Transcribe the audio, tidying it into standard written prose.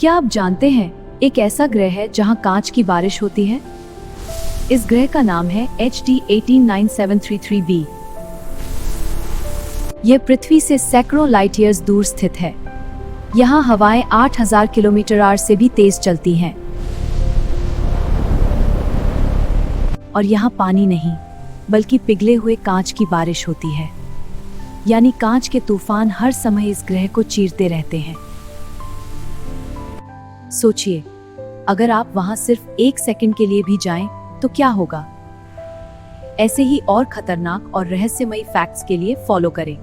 क्या आप जानते हैं एक ऐसा ग्रह है जहां कांच की बारिश होती है? इस ग्रह का नाम है HD 189733b। यह पृथ्वी से सैकड़ों लाइट ईयर्स दूर स्थित है। यहाँ हवाएं 8000 किलोमीटर/आवर से भी तेज चलती हैं। और यहाँ पानी नहीं, बल्कि पिघले हुए कांच की बारिश होती है। यानी कांच के तूफान हर समय इस ग्रह को चीरते रहते हैं। सोचिए, अगर आप वहां सिर्फ 1 सेकंड के लिए भी जाएं, तो क्या होगा? ऐसे ही और खतरनाक और रहस्यमयी फैक्ट्स के लिए फॉलो करें।